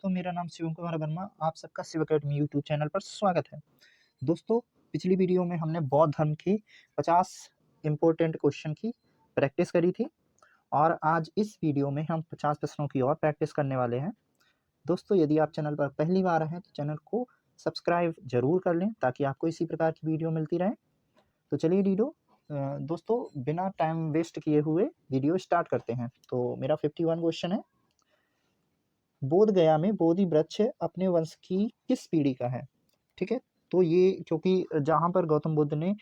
दोस्तों, मेरा नाम शिवम कुमार वर्मा, आप सबका शिव अकेडमी यूट्यूब चैनल पर स्वागत है। दोस्तों, पिछली वीडियो में हमने बौद्ध धर्म के 50 इम्पोर्टेंट क्वेश्चन की प्रैक्टिस करी थी और आज इस वीडियो में हम 50 प्रश्नों की और प्रैक्टिस करने वाले हैं। दोस्तों, यदि आप चैनल पर पहली बार हैं तो चैनल को सब्सक्राइब ज़रूर कर लें ताकि आपको इसी प्रकार की वीडियो मिलती रहे। तो चलिए दोस्तों बिना टाइम वेस्ट किए हुए वीडियो स्टार्ट करते हैं। तो मेरा 51 क्वेश्चन है, बोध गया में बोधि वृक्ष अपने वंश की किस पीढ़ी का है? ठीक है, तो ये क्योंकि जहाँ पर गौतम बुद्ध ने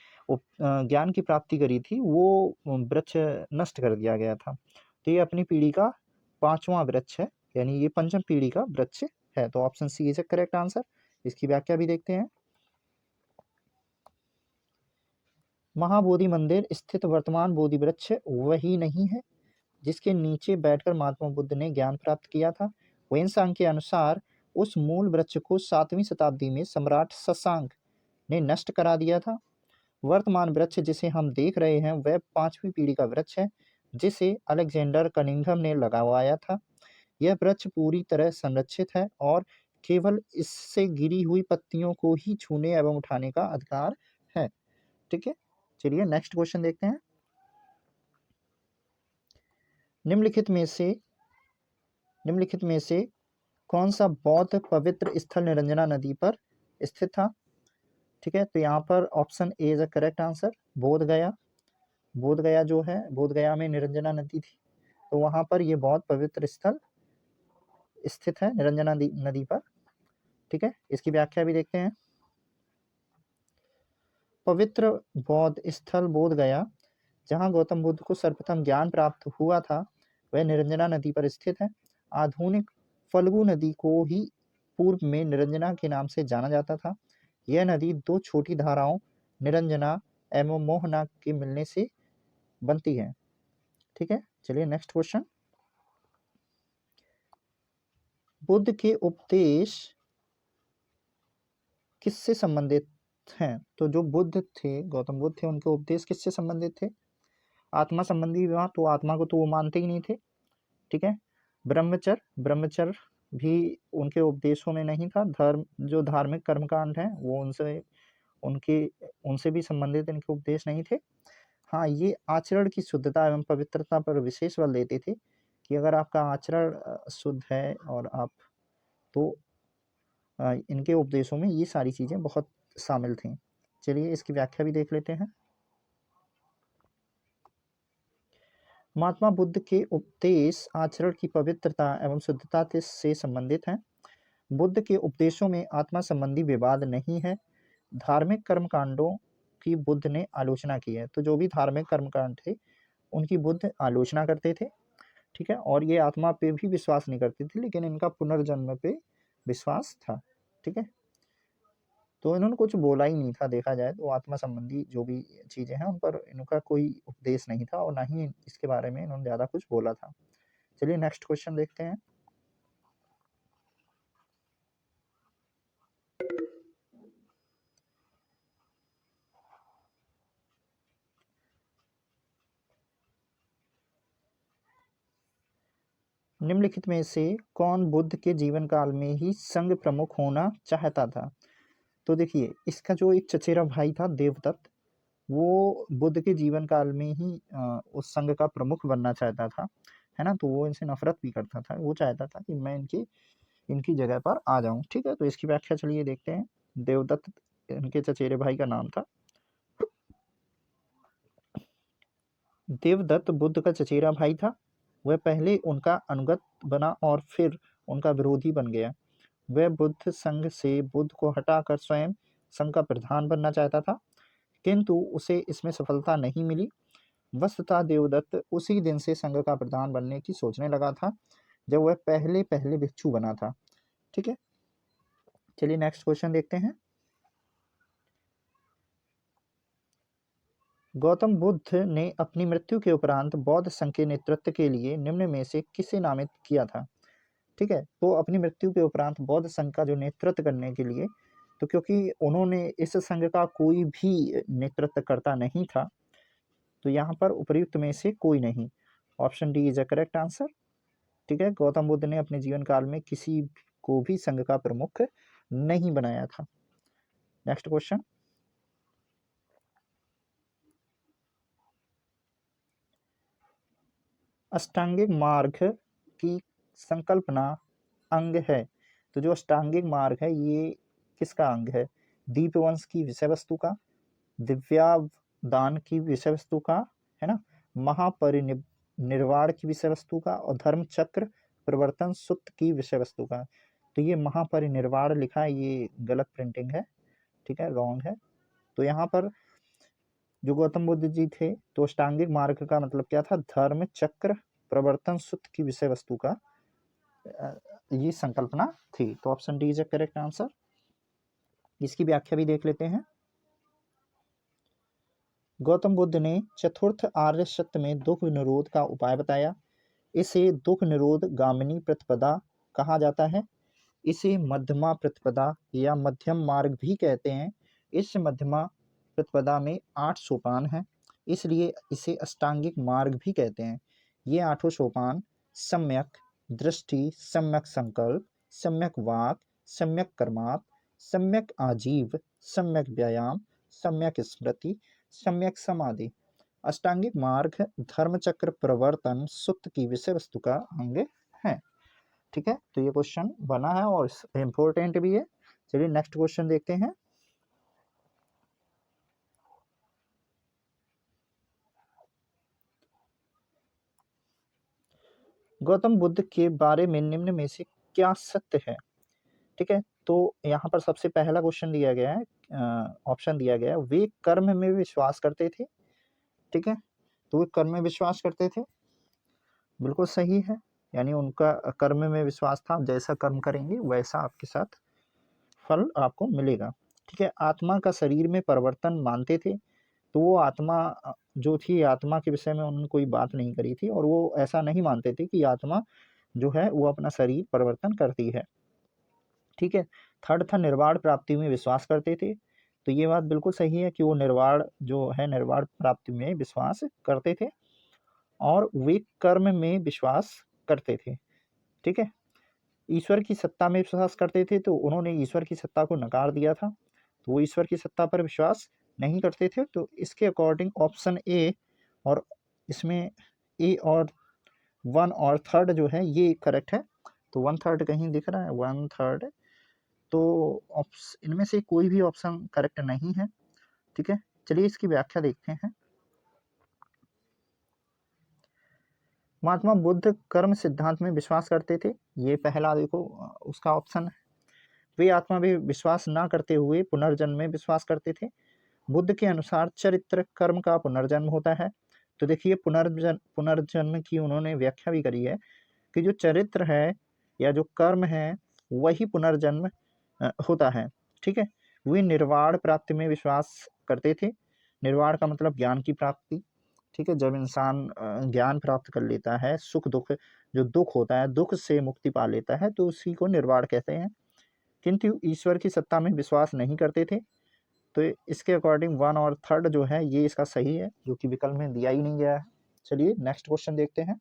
ज्ञान की प्राप्ति करी थी वो वृक्ष नष्ट कर दिया गया था, तो ये अपनी पीढ़ी का 5वां वृक्ष है, यानी ये पंचम पीढ़ी का वृक्ष है। तो option C is correct answer. इसकी व्याख्या भी देखते हैं। महाबोधि मंदिर स्थित वर्तमान बोधि वृक्ष वही नहीं है जिसके नीचे बैठकर महात्मा बुद्ध ने ज्ञान प्राप्त किया था। वेनसांग के अनुसार उस मूल वृक्ष को 7वीं शताब्दी में सम्राट शशांक ने नष्ट करा दिया था। वर्तमान वृक्ष जिसे हम देख रहे हैं वह 5वीं पीढ़ी का वृक्ष है जिसे अलेक्जेंडर कनिंघम ने लगवाया था। यह वृक्ष पूरी तरह संरक्षित है और केवल इससे गिरी हुई पत्तियों को ही छूने एवं उठाने का अधिकार है। ठीक है, चलिए नेक्स्ट क्वेश्चन देखते हैं। निम्नलिखित में से कौन सा बौद्ध पवित्र स्थल निरंजना नदी पर स्थित था? ठीक है, तो यहाँ पर option A is a correct answer. बोध गया जो है, बोध गया में निरंजना नदी थी, तो वहां पर ये बौद्ध पवित्र स्थल स्थित है निरंजना नदी पर। ठीक है, इसकी व्याख्या भी देखते हैं। पवित्र बौद्ध स्थल बोध गया जहाँ गौतम बुद्ध को सर्वप्रथम ज्ञान प्राप्त हुआ था वह निरंजना नदी पर स्थित है। आधुनिक फल्गु नदी को ही पूर्व में निरंजना के नाम से जाना जाता था। यह नदी दो छोटी धाराओं निरंजना एवं मोहना के मिलने से बनती है। ठीक है, चलिए नेक्स्ट क्वेश्चन। बुद्ध के उपदेश किससे संबंधित हैं? तो जो बुद्ध थे, गौतम बुद्ध थे, उनके उपदेश किससे संबंधित थे? आत्मा संबंधी विवाह, तो आत्मा को तो वो मानते ही नहीं थे। ठीक है, ब्रह्मचर्य भी उनके उपदेशों में नहीं था। जो धार्मिक कर्मकांड हैं वो उनसे भी संबंधित इनके उपदेश नहीं थे। हाँ, ये आचरण की शुद्धता एवं पवित्रता पर विशेष बल देते थे कि अगर आपका आचरण शुद्ध है और आप तो इनके उपदेशों में ये सारी चीजें बहुत शामिल थी। चलिए इसकी व्याख्या भी देख लेते हैं। महात्मा बुद्ध के उपदेश आचरण की पवित्रता एवं शुद्धता से संबंधित हैं। बुद्ध के उपदेशों में आत्मा संबंधी विवाद नहीं है। धार्मिक कर्मकांडों की बुद्ध ने आलोचना की है, तो जो भी धार्मिक कर्मकांड थे उनकी बुद्ध आलोचना करते थे। ठीक है, और ये आत्मा पे भी विश्वास नहीं करते थे, लेकिन इनका पुनर्जन्म पे विश्वास था। ठीक है, तो इन्होंने कुछ बोला ही नहीं था, देखा जाए तो आत्मा संबंधी जो भी चीजें हैं उन पर इनका कोई उपदेश नहीं था और ना ही इसके बारे में इन्होंने ज्यादा कुछ बोला था। चलिए नेक्स्ट क्वेश्चन देखते हैं। निम्नलिखित में से कौन बुद्ध के जीवन काल में ही संघ प्रमुख होना चाहता था? तो देखिए, इसका जो एक चचेरा भाई था देवदत्त, वो बुद्ध के जीवन काल में ही उस संघ का प्रमुख बनना चाहता था, है ना। तो वो इनसे नफरत भी करता था, वो चाहता था कि मैं इनकी जगह पर आ जाऊं। ठीक है, तो इसकी व्याख्या चलिए देखते हैं। देवदत्त इनके चचेरे भाई का नाम था। देवदत्त बुद्ध का चचेरा भाई था। वह पहले उनका अनुगत बना और फिर उनका विरोधी बन गया। वह बुद्ध संघ से बुद्ध को हटाकर स्वयं संघ का प्रधान बनना चाहता था, किंतु उसे इसमें सफलता नहीं मिली। वस्तुतः देवदत्त उसी दिन से संघ का प्रधान बनने की सोचने लगा था जब वह पहले पहले भिक्षु बना था। ठीक है, चलिए नेक्स्ट क्वेश्चन देखते हैं। गौतम बुद्ध ने अपनी मृत्यु के उपरांत बौद्ध संघ के नेतृत्व के लिए निम्न में से किसे नामित किया था? ठीक है, तो अपनी मृत्यु के उपरांत बौद्ध संघ का जो नेतृत्व करने के लिए, तो क्योंकि उन्होंने इस संघ का कोई भी नेतृत्व करता नहीं था, तो यहाँ पर उपयुक्त में से कोई नहीं। Option D is a correct answer. ठीक है, गौतम बुद्ध ने अपने जीवन काल में किसी को भी संघ का प्रमुख नहीं बनाया था। नेक्स्ट क्वेश्चन, अष्टांगिक मार्ग की संकल्पना अंग है। तो जो अष्टांगिक मार्ग है ये किसका अंग है? दीपवंश की विषय वस्तु का, दिव्यावदान की विषय वस्तु का, है ना, महापरिनिर्वाण की विषय वस्तु का, और धर्म चक्र प्रवर्तन सूत्र की विषय वस्तु का। तो ये महापरिनिर्वाण लिखा है, ये गलत प्रिंटिंग है, ठीक है, रॉन्ग है। तो यहाँ पर जो गौतम बुद्ध जी थे, तो अष्टांगिक मार्ग का मतलब क्या था? धर्म चक्र प्रवर्तन सूत्र की विषय वस्तु का ये संकल्पना थी। तो option D is a correct answer. इसकी व्याख्या भी देख लेते हैं। गौतम बुद्ध ने चतुर्थ आर्य सत्य में दुख निरोध का उपाय बताया। इसे दुख निरोध गामिनी प्रतिपदा कहा जाता है। इसे मध्यमा प्रतिपदा या मध्यम मार्ग भी कहते हैं। इस मध्यमा प्रतिपदा में 8 सोपान हैं, इसलिए इसे अष्टांगिक मार्ग भी कहते हैं। ये 8 सोपान सम्यक दृष्टि, सम्यक संकल्प, सम्यक वाक, सम्यक कर्मात, सम्यक आजीव, सम्यक व्यायाम, सम्यक स्मृति, सम्यक समाधि। अष्टांगिक मार्ग धर्मचक्र प्रवर्तन सूत्र की विषय वस्तु का अंग है। ठीक है, तो ये क्वेश्चन बना है और इम्पोर्टेंट भी है। चलिए नेक्स्ट क्वेश्चन देखते हैं। गौतम बुद्ध के बारे में निम्न में से क्या सत्य है? ठीक है, तो यहाँ पर सबसे पहला क्वेश्चन दिया गया है, ऑप्शन दिया गया है, वे कर्म में विश्वास करते थे। ठीक है, तो वे कर्म में विश्वास करते थे, बिल्कुल सही है, यानी उनका कर्म में विश्वास था, जैसा कर्म करेंगे वैसा आपके साथ फल आपको मिलेगा। ठीक है, आत्मा का शरीर में परिवर्तन मानते थे, तो वो आत्मा जो थी, आत्मा के विषय में उन्होंने कोई बात नहीं करी थी, और वो ऐसा नहीं मानते थे कि आत्मा जो है वो अपना शरीर परिवर्तन करती है। ठीक है, थर्ड था निर्वाण प्राप्ति में विश्वास करते थे, तो ये बात बिल्कुल सही है कि वो निर्वाण जो है, निर्वाण प्राप्ति में विश्वास करते थे, और वे कर्म में विश्वास करते थे। ठीक है, ईश्वर की सत्ता में विश्वास करते थे, तो उन्होंने ईश्वर की सत्ता को नकार दिया था, तो वो ईश्वर की सत्ता पर विश्वास नहीं करते थे। तो इसके अकॉर्डिंग ऑप्शन ए, और इसमें ए और 1 और 3 जो है ये करेक्ट है। तो 1/3 कहीं दिख रहा है, 1/3, तो इनमें से कोई भी ऑप्शन करेक्ट नहीं है। ठीक है, चलिए इसकी व्याख्या देखते हैं। महात्मा बुद्ध कर्म सिद्धांत में विश्वास करते थे, ये पहला देखो उसका ऑप्शन है। वे आत्मा में विश्वास ना करते हुए पुनर्जन्म में विश्वास करते थे। बुद्ध के अनुसार चरित्र कर्म का पुनर्जन्म होता है। तो देखिए पुनर्जन्म की उन्होंने व्याख्या भी करी है कि जो चरित्र है या जो कर्म है वही पुनर्जन्म होता है। ठीक है, वे निर्वाण प्राप्ति में विश्वास करते थे। निर्वाण का मतलब ज्ञान की प्राप्ति। ठीक है, जब इंसान ज्ञान प्राप्त कर लेता है, सुख दुख, जो दुख होता है, दुख से मुक्ति पा लेता है, तो उसी को निर्वाण कहते हैं। किंतु ईश्वर की सत्ता में विश्वास नहीं करते थे। तो इसके अकॉर्डिंग 1 और 3 जो है ये इसका सही है, जो कि विकल्प में दिया ही नहीं गया है। चलिए नेक्स्ट क्वेश्चन देखते हैं।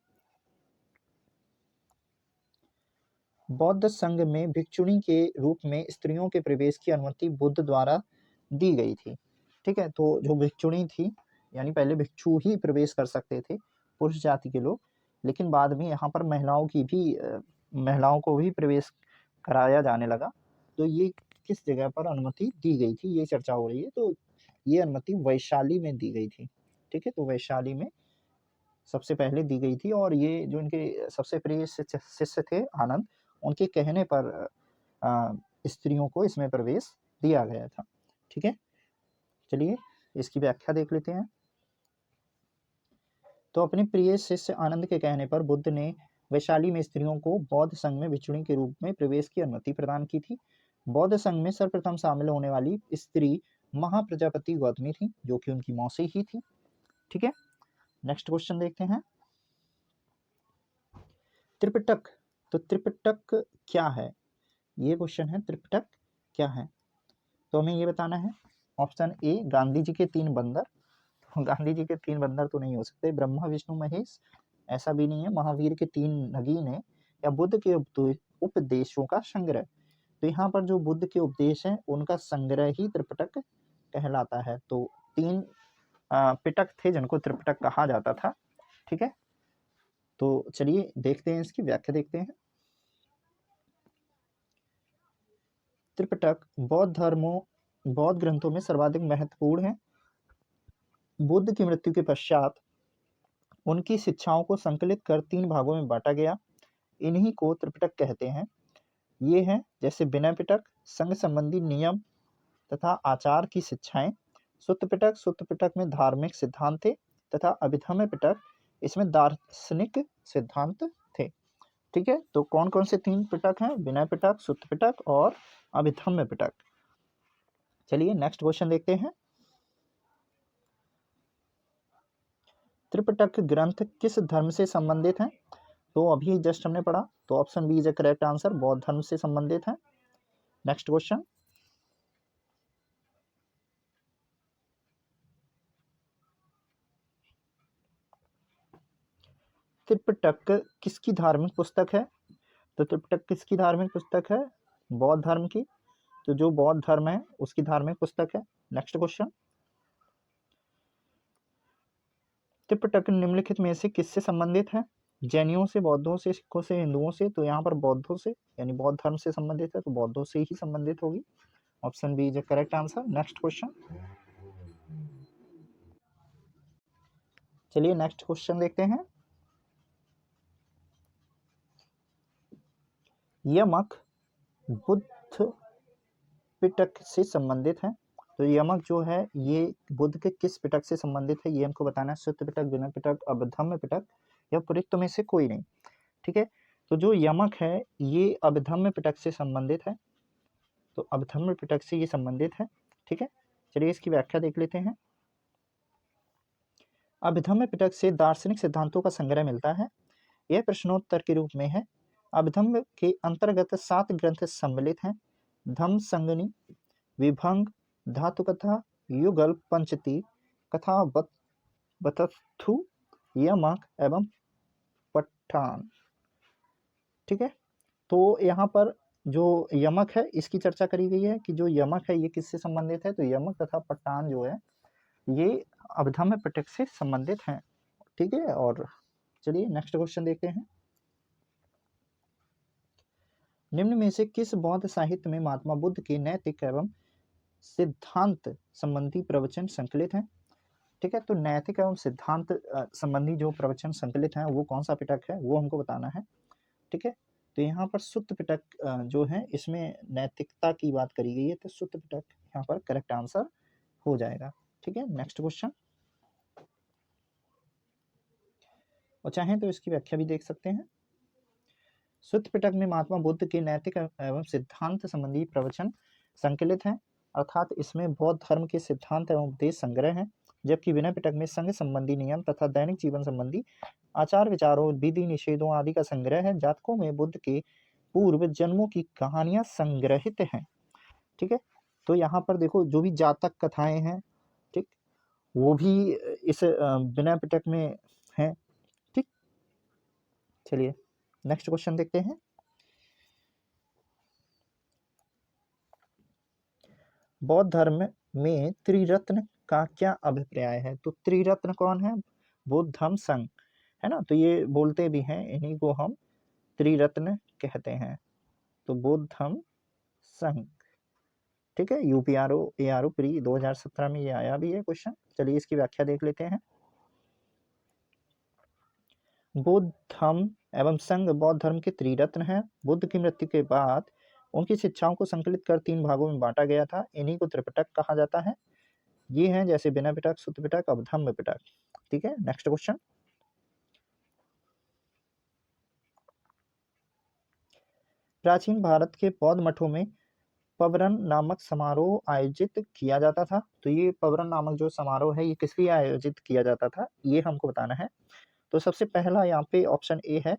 बौद्ध संघ में भिक्षुणी के रूप में स्त्रियों के प्रवेश की अनुमति बुद्ध द्वारा दी गई थी। ठीक है, तो जो भिक्षुणी थी, यानी पहले भिक्षु ही प्रवेश कर सकते थे, पुरुष जाति के लोग, लेकिन बाद में यहाँ पर महिलाओं को भी प्रवेश कराया जाने लगा। तो ये किस जगह पर अनुमति दी गई थी, ये चर्चा हो रही है। तो ये अनुमति वैशाली में दी गई थी। ठीक है, तो वैशाली में सबसे पहले दी गई थी, और ये जो इनके सबसे प्रिय शिष्य थे आनंद, उनके कहने पर स्त्रियों को इसमें प्रवेश दिया गया था। ठीक है, चलिए इसकी व्याख्या देख लेते हैं। तो अपने प्रिय शिष्य आनंद के कहने पर बुद्ध ने वैशाली में स्त्रियों को बौद्ध संघ में भिक्षुणी के रूप में प्रवेश की अनुमति प्रदान की थी। बौद्ध संघ में सर्वप्रथम शामिल होने वाली स्त्री महाप्रजापति गौतमी थी, जो कि उनकी मौसी ही थी। ठीक है, नेक्स्ट क्वेश्चन देखते हैं। त्रिपिटक, तो त्रिपिटक क्या है, ये क्वेश्चन है, त्रिपिटक क्या है? तो हमें ये बताना है। ऑप्शन ए गांधी जी के 3 बंदर, गांधी जी के 3 बंदर तो नहीं हो सकते, ब्रह्मा विष्णु महेश ऐसा भी नहीं है, महावीर के 3 नगीने या बुद्ध के उपदेशों का संग्रह। तो यहाँ पर जो बुद्ध के उपदेश हैं उनका संग्रह ही त्रिपिटक कहलाता है। तो 3 पिटक थे जिनको त्रिपिटक कहा जाता था। ठीक है, तो चलिए देखते हैं, इसकी व्याख्या देखते हैं। त्रिपिटक बौद्ध ग्रंथों में सर्वाधिक महत्वपूर्ण है। बुद्ध की मृत्यु के पश्चात उनकी शिक्षाओं को संकलित कर 3 भागों में बांटा गया। इन्हीं को त्रिपिटक कहते हैं। ये हैं जैसे विनय पिटक, संघ संबंधी नियम तथा आचार की शिक्षाएं। सुत्त पिटक में धार्मिक सिद्धांत थे तथा अभिधम्म पिटक इसमें दार्शनिक सिद्धांत थे। ठीक है, तो कौन कौन से 3 पिटक हैं? विनय पिटक, सुत्त पिटक और अभिधम्म पिटक। चलिए नेक्स्ट क्वेश्चन देखते हैं। त्रिपिटक ग्रंथ किस धर्म से संबंधित हैं? तो अभी जस्ट हमने पढ़ा, तो option B is the correct answer, बौद्ध धर्म से संबंधित है। नेक्स्ट क्वेश्चन, त्रिपिटक किसकी धार्मिक पुस्तक है? तो त्रिपिटक किसकी धार्मिक पुस्तक है? बौद्ध धर्म की। तो जो बौद्ध धर्म है उसकी धार्मिक पुस्तक है। नेक्स्ट क्वेश्चन, त्रिपिटक निम्नलिखित में से किससे संबंधित है? जैनियों से, बौद्धों से, सिखों से, हिंदुओं से? तो यहाँ पर बौद्धों से, यानी बौद्ध धर्म से संबंधित है, तो बौद्धों से ही संबंधित होगी। Option B is the correct answer. Next question, चलिए नेक्स्ट क्वेश्चन देखते हैं। यमक बुद्ध पिटक से संबंधित है। तो यमक जो है ये बुद्ध के किस पिटक से संबंधित है ये हमको बताना है। सुत्त पिटक, विनय पिटक, अभिधम्म पिटक या उपरोक्त में से कोई नहीं। ठीक है, तो जो यमक है ये अभिधम्म पिटक से संबंधित है। तो अभिधम्म पिटक से ये संबंधित है। ठीक है, चलिए इसकी व्याख्या देख लेते हैं। अभिधम्म पिटक से दार्शनिक सिद्धांतों का संग्रह मिलता है। यह प्रश्नोत्तर के रूप में है। अभिधम्म के अंतर्गत 7 ग्रंथ सम्मिलित हैं। धम्म संगनी, विभंग, धातुकथा, युगल, पंचती, कथा, बतस्थु, यमक एवं पठान। ठीक है, तो यहाँ पर जो यमक है इसकी चर्चा करी गई है कि जो यमक है ये किससे संबंधित है। तो यमक तथा पठान जो है ये अभिधम्म पिटक से संबंधित हैं। ठीक है, और चलिए नेक्स्ट क्वेश्चन देखते हैं। निम्न में से किस बौद्ध साहित्य में महात्मा बुद्ध के नैतिक एवं सिद्धांत संबंधी प्रवचन संकलित हैं? ठीक है, तो नैतिक एवं सिद्धांत संबंधी जो प्रवचन संकलित हैं वो कौन सा पिटक है वो हमको बताना है। ठीक है, तो यहाँ पर सुत्त पिटक जो है इसमें नैतिकता की बात करी गई है, तो सुत्त पिटक यहाँ पर करेक्ट आंसर हो जाएगा। ठीक है, नेक्स्ट क्वेश्चन, और चाहें तो इसकी व्याख्या भी देख सकते हैं। सुत्त पिटक में महात्मा बुद्ध के नैतिक एवं सिद्धांत संबंधी प्रवचन संकलित हैं, अर्थात इसमें बौद्ध धर्म के सिद्धांत एवं उपदेश संग्रह हैं। जबकि विनय पिटक में संघ संबंधी नियम तथा दैनिक जीवन संबंधी आचार विचारों, विधि निषेधों आदि का संग्रह है। जातकों में बुद्ध के पूर्व जन्मों की कहानियां संग्रहित हैं। ठीक है, तो यहाँ पर देखो जो भी जातक कथाएं हैं, ठीक, वो भी इस विनय पिटक में हैं। ठीक, चलिए नेक्स्ट क्वेश्चन देखते हैं। बौद्ध धर्म में त्रिरत्न का क्या अभिप्राय है? तो त्रिरत्न कौन है? बुद्ध, धम्म, संघ, है ना। तो ये बोलते भी हैं, इन्हीं को हम त्रिरत्न कहते हैं। तो बुद्ध, धम्म, संघ। ठीक है, यूपीआरओ एआरओ प्री 2017 में ये आया भी है क्वेश्चन। चलिए इसकी व्याख्या देख लेते हैं। बुद्ध, धम्म एवं संघ बौद्ध धर्म के त्रिरत्न हैं। बुद्ध की मृत्यु के बाद उनकी शिक्षाओं को संकलित कर 3 भागों में बांटा गया था। इन्हीं को त्रिपिटक कहा जाता है। ये हैं जैसे विनय पिटक, सुत्त पिटक, अभिधम्म पिटक। ठीक है, नेक्स्ट क्वेश्चन, प्राचीन भारत के बौद्ध मठों में पवरन नामक समारोह आयोजित किया जाता था। तो ये पवरन नामक जो समारोह है ये किस लिए आयोजित किया जाता था ये हमको बताना है। तो सबसे पहला यहाँ पे ऑप्शन ए है,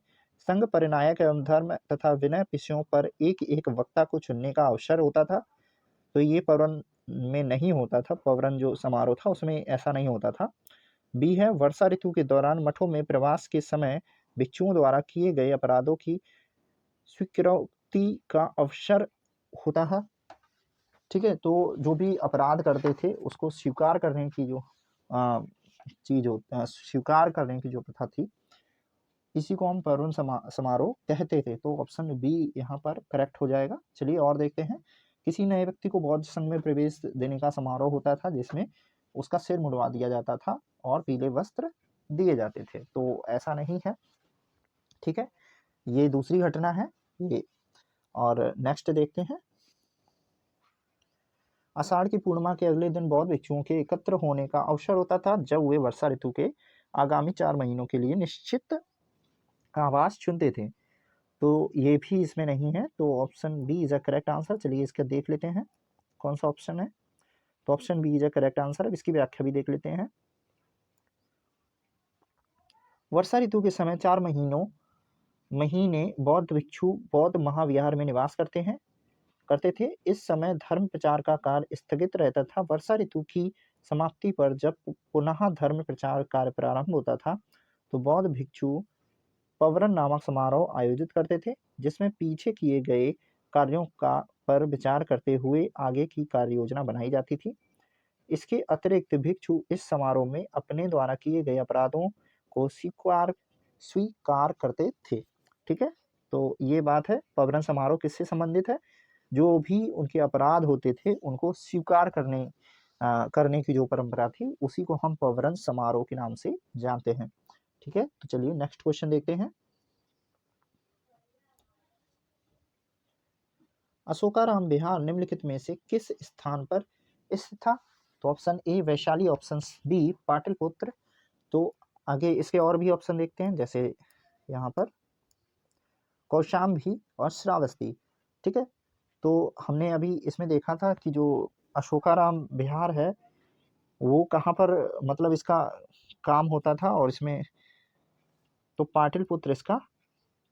संघ परिनायक एवं धर्म तथा विनय विषयों पर एक एक वक्ता को चुनने का अवसर होता था। तो ये पवरन में नहीं होता था, पवरन जो समारोह था उसमें ऐसा नहीं होता था। बी है, वर्षा ऋतु के दौरान मठों में प्रवास के समय भिक्षुओं द्वारा किए गए अपराधों की स्वीकृति का अवसर होता है। ठीक है, तो जो भी अपराध करते थे उसको स्वीकार करने की जो चीज स्वीकार करने की जो प्रथा थी, इसी को हम पर्वन समारोह कहते थे। तो ऑप्शन बी यहाँ पर करेक्ट हो जाएगा। चलिए और देखते हैं। किसी नए व्यक्ति को बौद्ध संघ में प्रवेश देने का समारोह होता था जिसमें उसका सिर मुड़वा दिया जाता था और पीले वस्त्र दिए जाते थे। तो ऐसा नहीं है। ठीक है, ये दूसरी घटना है ये। और नेक्स्ट देखते हैं। आषाढ़ की पूर्णिमा के अगले दिन बौद्ध भिक्षुओं के एकत्र होने का अवसर होता था जब वे वर्षा ऋतु के आगामी 4 महीनों के लिए निश्चित आवास चुनते थे। तो ये भी इसमें नहीं है, तो option B is a correct answer. चलिए इसका देख लेते हैं कौन सा ऑप्शन है। तो option B is a correct answer. अब इसकी व्याख्या भी देख लेते हैं। वर्षा ऋतु के समय 4 महीने बौद्ध भिक्षु बौद्ध महाविहार में निवास करते थे। इस समय धर्म प्रचार का कार्य स्थगित रहता था। वर्षा ऋतु की समाप्ति पर जब पुनः धर्म प्रचार कार्य प्रारंभ होता था तो बौद्ध भिक्षु पवरन नामक समारोह आयोजित करते थे जिसमें पीछे किए गए कार्यों का पर विचार करते हुए आगे की कार्य योजना बनाई जाती थी। इसके अतिरिक्त भिक्षु इस समारोह में अपने द्वारा किए गए अपराधों को स्वीकार करते थे। ठीक है, तो ये बात है। पवरन समारोह किससे संबंधित है? जो भी उनके अपराध होते थे उनको स्वीकार करने की जो परंपरा थी उसी को हम पवरन समारोह के नाम से जानते हैं। ठीक है, तो चलिए नेक्स्ट क्वेश्चन देखते हैं। अशोकाराम विहार निम्नलिखित में से किस स्थान पर स्थित था? तो option A Vaishali, option B Pataliputra. तो आगे इसके और भी ऑप्शन देखते हैं, जैसे यहाँ पर कौशाम्बी और श्रावस्ती। ठीक है, तो हमने अभी इसमें देखा था कि जो अशोकाराम विहार है वो कहाँ पर मतलब इसका काम होता था, और इसमें तो पाटलिपुत्र इसका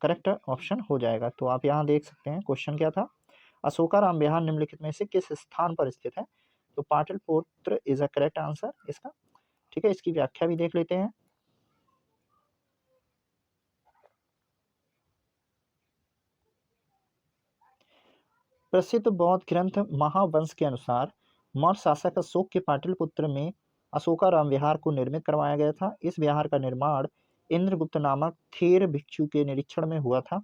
करेक्ट ऑप्शन हो जाएगा। तो आप यहाँ देख सकते हैं क्वेश्चन क्या था। अशोकाराम विहार निम्नलिखित में से किस स्थान पर स्थित है? तो Pataliputra is a correct answer इसका। ठीक है, इसकी व्याख्या भी देख लेते हैं। प्रसिद्ध बौद्ध ग्रंथ महावंश के अनुसार मौर्य शासक अशोक के पाटलिपुत्र में अशोकाराम विहार को निर्मित करवाया गया था। इस विहार का निर्माण इंद्रगुप्त नामक थेर भिक्षु के निरीक्षण में हुआ था।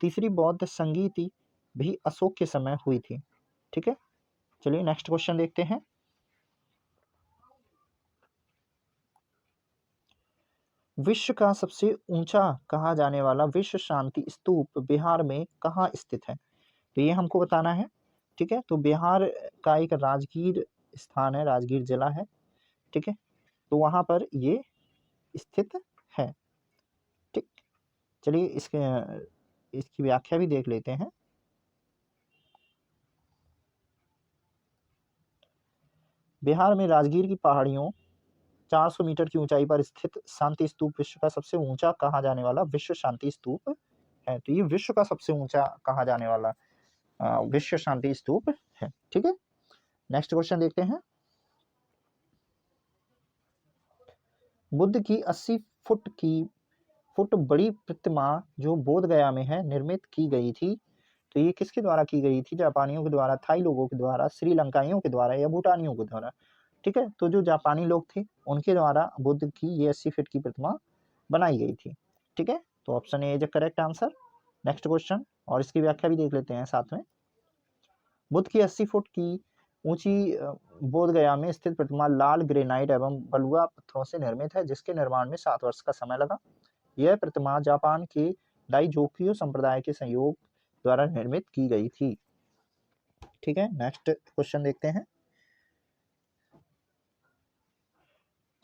तीसरी बौद्ध संगीति भी अशोक के समय हुई थी। ठीक है, चलिए नेक्स्ट क्वेश्चन देखते हैं। विश्व का सबसे ऊंचा कहा जाने वाला विश्व शांति स्तूप बिहार में कहाँ स्थित है? तो ये हमको बताना है। ठीक है, तो बिहार का एक राजगीर स्थान है, राजगीर जिला है। ठीक है, तो वहां पर ये स्थित है। ठीक, चलिए इसकी व्याख्या भी देख लेते हैं। बिहार में राजगीर की पहाड़ियों 400 मीटर की ऊंचाई पर स्थित शांति स्तूप विश्व का सबसे ऊंचा कहा जाने वाला विश्व शांति स्तूप है। तो ये विश्व का सबसे ऊंचा कहा जाने वाला विश्व शांति स्तूप है। ठीक है, नेक्स्ट क्वेश्चन देखते हैं। बुद्ध की 80 फुट बड़ी प्रतिमा जो बोध गया में है निर्मित की गई थी। तो ये किसके द्वारा की गई थी? जापानियों के द्वारा, थाई लोगों के द्वारा, श्रीलंकाइयों के द्वारा या भूटानियों के द्वारा? ठीक है, तो जो जापानी लोग थे उनके द्वारा बुद्ध की ये 80 फीट की प्रतिमा बनाई गई थी। ठीक है, तो option A is correct answer. Next question, और इसकी व्याख्या भी देख लेते हैं साथ में। बुद्ध की 80 फुट की ऊंची बोध गया में स्थित प्रतिमा लाल ग्रेनाइट एवं बलुआ पत्थरों से निर्मित है जिसके निर्माण में 7 वर्ष का समय लगा। यह प्रतिमा जापान के दाइजोकियो संप्रदाय के संयोग द्वारा निर्मित की गई थी। ठीक है, नेक्स्ट क्वेश्चन देखते हैं।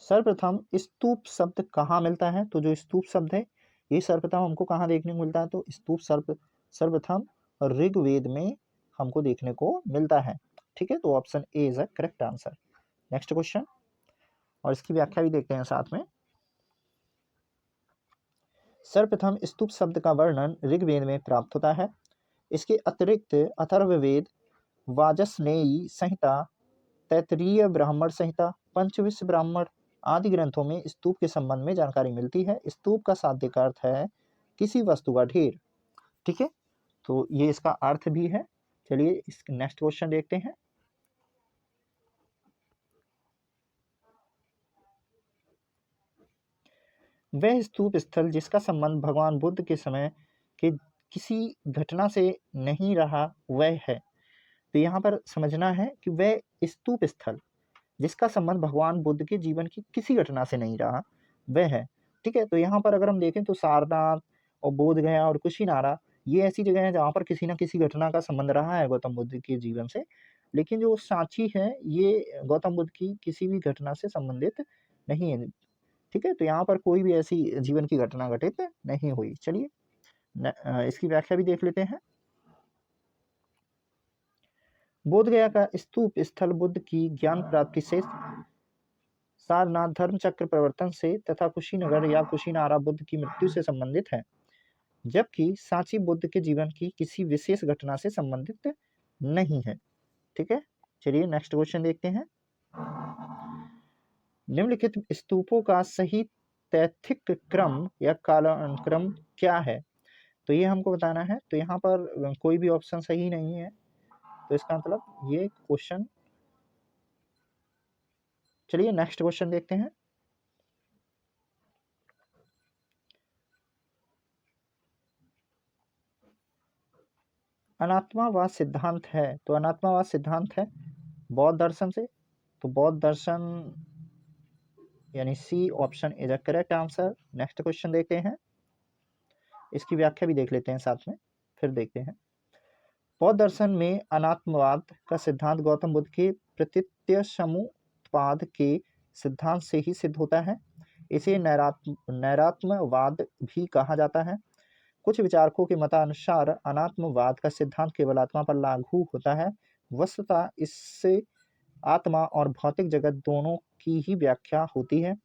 सर्वप्रथम स्तूप शब्द कहाँ मिलता है? तो जो स्तूप शब्द है ये सर्वप्रथम हमको कहाँ देखने को मिलता है? तो स्तूप सर्वप्रथम ऋग्वेद में हमको देखने को मिलता है। ठीक है, तो option A is a correct answer. Next question, और इसकी व्याख्या भी देखते हैं साथ में। सर्वप्रथम स्तूप शब्द का वर्णन ऋग्वेद में प्राप्त होता है। इसके अतिरिक्त अथर्ववेद, वाजस्नेयी संहिता, तैत्तिरीय ब्राह्मण संहिता, पंचविंश ब्राह्मण आदि ग्रंथों में स्तूप के संबंध में जानकारी मिलती है। स्तूप का शाब्दिक अर्थ है किसी वस्तु का ढेर। ठीक है, तो ये इसका अर्थ भी है। चलिए इस नेक्स्ट क्वेश्चन देखते हैं। वह स्तूप स्थल जिसका संबंध भगवान बुद्ध के समय के किसी घटना से नहीं रहा वह है। तो यहाँ पर समझना है कि वह स्तूप स्थल जिसका संबंध भगवान बुद्ध के जीवन की किसी घटना से नहीं रहा वह है। ठीक है, तो यहाँ पर अगर हम देखें तो सारनाथ और बोध गया और कुशीनारा ये ऐसी जगह है जहाँ पर किसी न किसी घटना का संबंध रहा है गौतम बुद्ध के जीवन से। लेकिन जो सांची है ये गौतम बुद्ध की किसी भी घटना से संबंधित नहीं है। ठीक है, तो यहाँ पर कोई भी ऐसी जीवन की घटना घटित नहीं हुई। चलिए इसकी व्याख्या भी देख लेते हैं। बोध गया का स्तूप स्थल बुद्ध की ज्ञान प्राप्ति से, सारनाथ धर्म चक्र प्रवर्तन से तथा कुशीनगर या कुशीनारा बुद्ध की मृत्यु से संबंधित है, जबकि सांची बुद्ध के जीवन की किसी विशेष घटना से संबंधित नहीं है। ठीक है, चलिए नेक्स्ट क्वेश्चन देखते हैं। निम्नलिखित स्तूपों का सही तैथिक क्रम या कालानुक्रम क्या है? तो ये हमको बताना है। तो यहाँ पर कोई भी ऑप्शन सही नहीं है, तो इसका मतलब ये क्वेश्चन। चलिए नेक्स्ट क्वेश्चन देखते हैं। अनात्मावाद सिद्धांत है, तो अनात्मावाद सिद्धांत है बौद्ध दर्शन से। तो बौद्ध दर्शन यानी C option is a correct answer. Next question देखते हैं, इसकी व्याख्या भी देख लेते हैं साथ में, फिर देखते हैं। बौद्ध दर्शन में अनात्मवाद का सिद्धांत गौतम बुद्ध के प्रतीत्य समुत्पाद के सिद्धांत से ही सिद्ध होता है। इसे नैरात्मवाद भी कहा जाता है। कुछ विचारकों के मतानुसार अनात्मवाद का सिद्धांत केवल आत्मा पर लागू होता है। वस्तुतः इससे आत्मा और भौतिक जगत दोनों की ही व्याख्या होती है।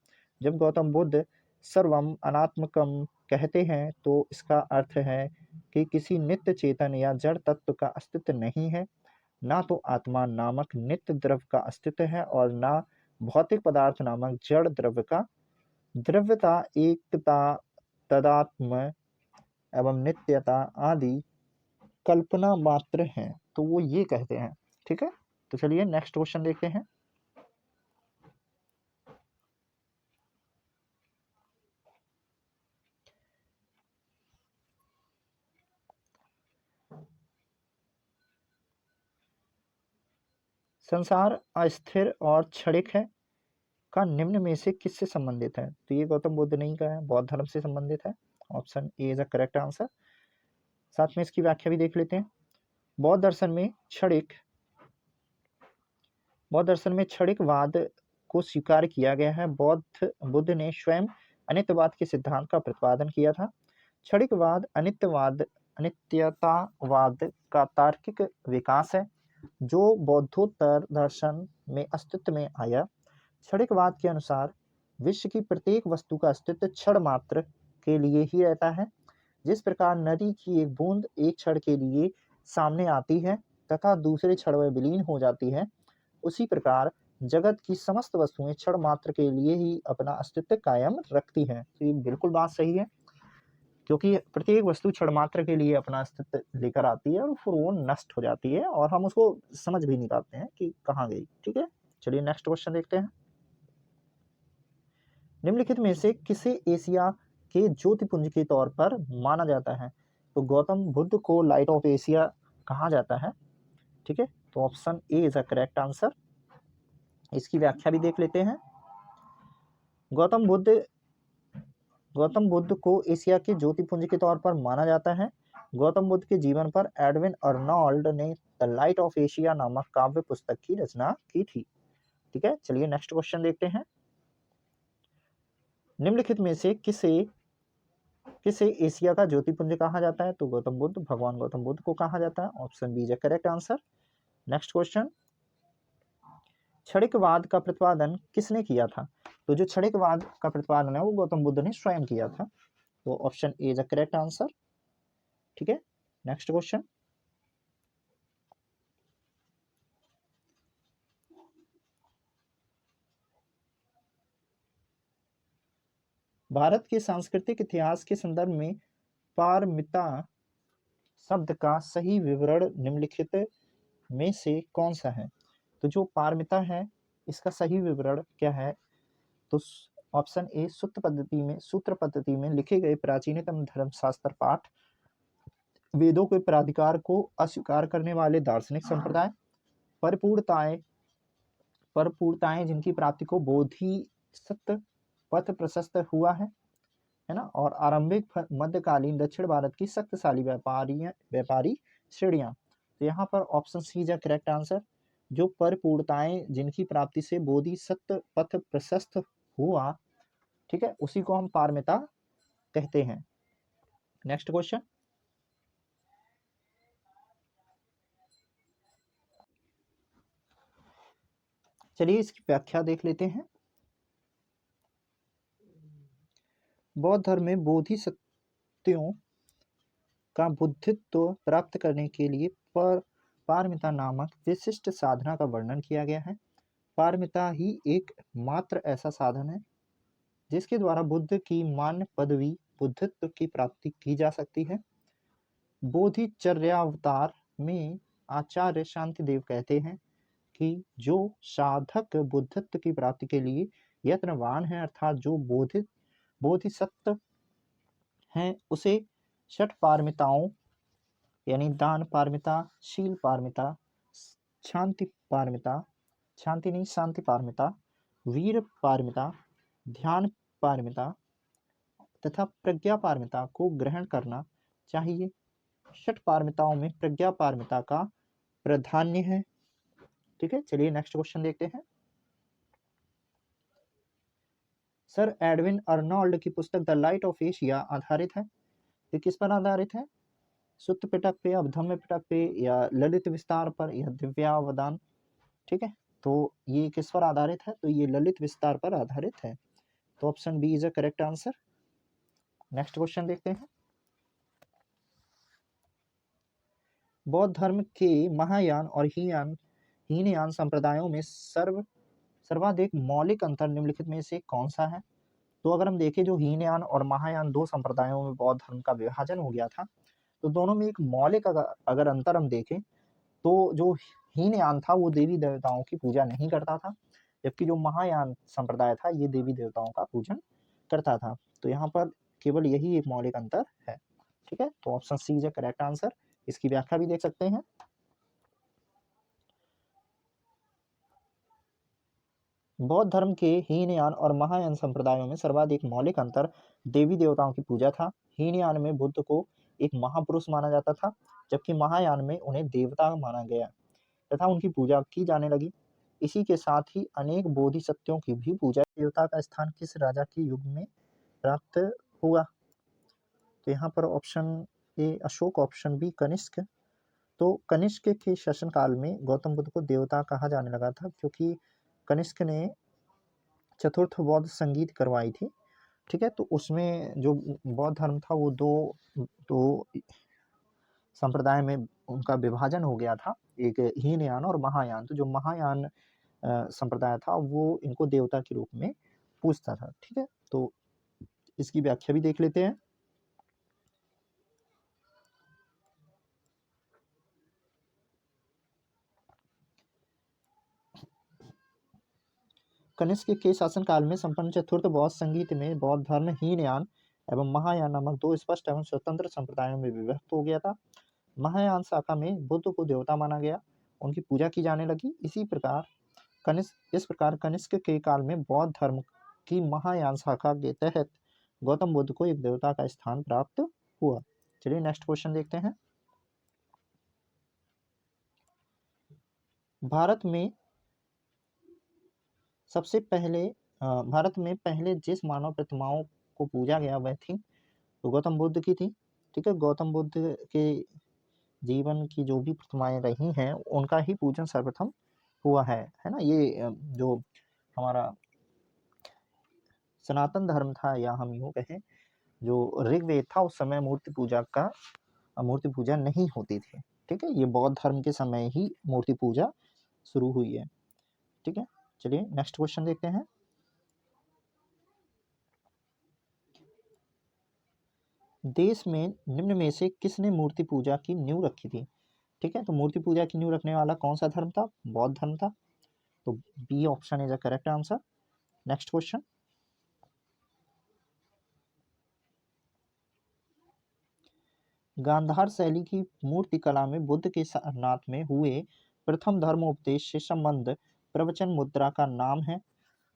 जब गौतम बुद्ध सर्वम अनात्मकम कहते हैं तो इसका अर्थ है कि किसी नित्य चेतन या जड़ तत्व का अस्तित्व नहीं है। ना तो आत्मा नामक नित्य द्रव्य का अस्तित्व है और ना भौतिक पदार्थ नामक जड़ द्रव्य का। द्रव्यता, एकता, तदात्म एवं नित्यता आदि कल्पना मात्र हैं, तो वो ये कहते हैं। ठीक है, तो चलिए नेक्स्ट क्वेश्चन देखते हैं। संसार अस्थिर और क्षणिक है का निम्न में से किससे संबंधित है? तो ये गौतम बुद्ध नहीं का है, बौद्ध धर्म से संबंधित है। Option A is a correct answer. साथ में इसकी व्याख्या भी देख लेते हैं। बौद्ध दर्शन में क्षणिकवाद को स्वीकार किया गया है। बुद्ध ने स्वयं अनित्यवाद के सिद्धांत का प्रतिपादन किया था। क्षणिकवाद अनित्यतावाद का तार्किक विकास है जो बौद्धोत्तर दर्शन में अस्तित्व में आया। क्षणिकवाद के अनुसार विश्व की प्रत्येक वस्तु का अस्तित्व क्षण मात्र के लिए ही रहता है। जिस प्रकार नदी की एक बूंद एक क्षण के लिए सामने आती है तथा दूसरे क्षण में विलीन हो जाती है, उसी प्रकार जगत की समस्त वस्तुएं क्षण मात्र के लिए ही अपना अस्तित्व कायम रखती हैं। तो ये बिल्कुल बात सही है, क्योंकि प्रत्येक वस्तु क्षण मात्र के लिए अपना अस्तित्व लेकर आती है और फिर वो नष्ट हो जाती है और हम उसको समझ भी नहीं पाते हैं कि कहाँ गई। ठीक है, चलिए नेक्स्ट क्वेश्चन देखते हैं। निम्नलिखित में से किसे एशिया के ज्योतिपुंज के तौर पर माना जाता है? तो गौतम बुद्ध को लाइट ऑफ एशिया कहा जाता है। ठीक है, तो option A is a correct answer. इसकी व्याख्या भी देख लेते हैं। गौतम बुद्ध को एशिया के ज्योतिपुंज के तौर पर माना जाता है। गौतम बुद्ध के जीवन पर एडविन अर्नोल्ड ने द लाइट ऑफ एशिया नामक काव्य पुस्तक की रचना की थी। ठीक है, चलिए नेक्स्ट क्वेश्चन देखते हैं। निम्नलिखित में से किसे एशिया का ज्योतिपुंज कहा जाता है? तो भगवान गौतम बुद्ध को कहा जाता है। Option B is correct answer. Next question, क्षणिकवाद का प्रतिपादन किसने किया था? तो जो क्षणिकवाद का प्रतिपादन है वो गौतम बुद्ध ने स्वयं किया था। तो option A is correct answer. ठीक है, नेक्स्ट क्वेश्चन, भारत के सांस्कृतिक इतिहास के संदर्भ में पारमिता शब्द का सही विवरण निम्नलिखित में से कौन सा है? तो जो पारमिता है इसका सही विवरण क्या है? तो ऑप्शन ए, सूत्र पद्धति में लिखे गए प्राचीनतम धर्मशास्त्र पाठ, वेदों के प्राधिकार को अस्वीकार करने वाले दार्शनिक संप्रदाय, परिपूर्णताएं परिपूर्णताएं जिनकी प्राप्ति को बोधिसत्व पथ प्रशस्त हुआ है ना, और आरंभिक मध्यकालीन दक्षिण भारत की शक्तिशाली व्यापारी श्रेणियां। तो यहाँ पर option C is correct answer. जो परिपूर्णताएं जिनकी प्राप्ति से बोधिसत्व पथ प्रशस्त हुआ, ठीक है, उसी को हम पारमिता कहते हैं। नेक्स्ट क्वेश्चन, चलिए इसकी व्याख्या देख लेते हैं। बौद्ध धर्म में बोधिसत्वों का बुद्धित्व प्राप्त करने के लिए पारमिता नामक विशिष्ट साधना का वर्णन किया गया है। पारमिता ही एक मात्र ऐसा साधन है जिसके द्वारा बुद्ध की मान्य पदवी बुद्धित्व की प्राप्ति की जा सकती है। बोधिचर्यावतार में आचार्य शांतिदेव कहते हैं कि जो साधक बुद्धित्व की प्राप्ति के लिए यत्नवान है, अर्थात जो बोधिसत्व हैं, उसे षट पारमिताओं यानी दान पारमिता, शील पारमिता, शांति पारमिता, वीर पारमिता, ध्यान पारमिता तथा प्रज्ञा पारमिता को ग्रहण करना चाहिए। षट पारमिताओं में प्रज्ञा पारमिता का प्राधान्य है। ठीक है, चलिए नेक्स्ट क्वेश्चन देखते हैं। सर एडविन अर्नोल्ड की पुस्तक द लाइट ऑफ एशिया आधारित है। ये किस पर आधारित है? सुत्त पिटक पे, अवधम्य पिटक पे, या ललित विस्तार पर, या दिव्यावदान? ठीक है, तो ये किस पर आधारित है? तो ये ललित विस्तार पर आधारित है। तो option B is a correct answer. Next question देखते हैं। बौद्ध धर्म के महायान और हीनयान संप्रदायों में सर्वाधिक मौलिक अंतर निम्नलिखित में से कौन सा है? तो अगर हम देखें, जो हीनयान और महायान दो संप्रदायों में बौद्ध धर्म का विभाजन हो गया था, तो दोनों में एक मौलिक अगर अंतर हम देखें, तो जो हीनयान था वो देवी देवताओं की पूजा नहीं करता था, जबकि जो महायान संप्रदाय था ये देवी देवताओं का पूजन करता था। तो यहाँ पर केवल यही एक मौलिक अंतर है। ठीक है, तो option C is a correct answer. इसकी व्याख्या भी देख सकते हैं। बौद्ध धर्म के हीनयान और महायान संप्रदायों में सर्वाधिक मौलिक अंतर देवी देवताओं की पूजा था। हीनयान में बुद्ध को एक महापुरुष माना जाता था, जबकि महायान में उन्हें देवता माना गया तथा उनकी पूजा की जाने लगी। इसी के साथ ही अनेक बोधिसत्वों की भी पूजा। देवता का स्थान किस राजा के युग में प्राप्त हुआ? तो यहाँ पर option A Ashok, option B Kanishka. तो कनिष्क के शासनकाल में गौतम बुद्ध को देवता कहा जाने लगा था, क्योंकि कनिष्क ने चतुर्थ बौद्ध संगीत करवाई थी। ठीक है, तो उसमें जो बौद्ध धर्म था वो दो संप्रदाय में उनका विभाजन हो गया था, एक हीनयान और महायान। तो जो महायान संप्रदाय था वो इनको देवता के रूप में पूजता था। ठीक है, तो इसकी व्याख्या भी देख लेते हैं। कनिष्क के शासनकाल में संपन्न चतुर्थ बौद्ध संगीत में बौद्ध धर्म हीनयान एवं महायान नामक दो स्पष्ट एवं स्वतंत्र संप्रदायों में विभक्त हो गया था। महायान शाखा में बुद्ध को देवता माना गया, उनकी पूजा की जाने लगी। इस प्रकार कनिष्क के काल में बौद्ध धर्म की महायान शाखा के तहत गौतम बुद्ध को एक देवता का स्थान प्राप्त हुआ। चलिए नेक्स्ट क्वेश्चन देखते हैं। भारत में पहले जिस मानव प्रतिमाओं को पूजा गया वह थी तो गौतम बुद्ध की थी। ठीक है, गौतम बुद्ध के जीवन की जो भी प्रतिमाएं रही हैं उनका ही पूजन सर्वप्रथम हुआ है ना। ये जो हमारा सनातन धर्म था, या हम यूँ कहें जो ऋग्वेद था, उस समय मूर्ति पूजा नहीं होती थी। ठीक है, ये बौद्ध धर्म के समय ही मूर्ति पूजा शुरू हुई है। ठीक है, चलिए नेक्स्ट क्वेश्चन देखते हैं। देश में निम्न में से किसने मूर्ति पूजा की नींव रखी थी? ठीक है, तो मूर्ति पूजा की नींव रखने वाला कौन सा धर्म था? बौद्ध धर्म था। तो B option is the correct answer. Next question, Gandhara शैली की मूर्ति कला में बुद्ध के सारनाथ में हुए प्रथम धर्मोपदेश से संबंध प्रवचन मुद्रा का नाम है।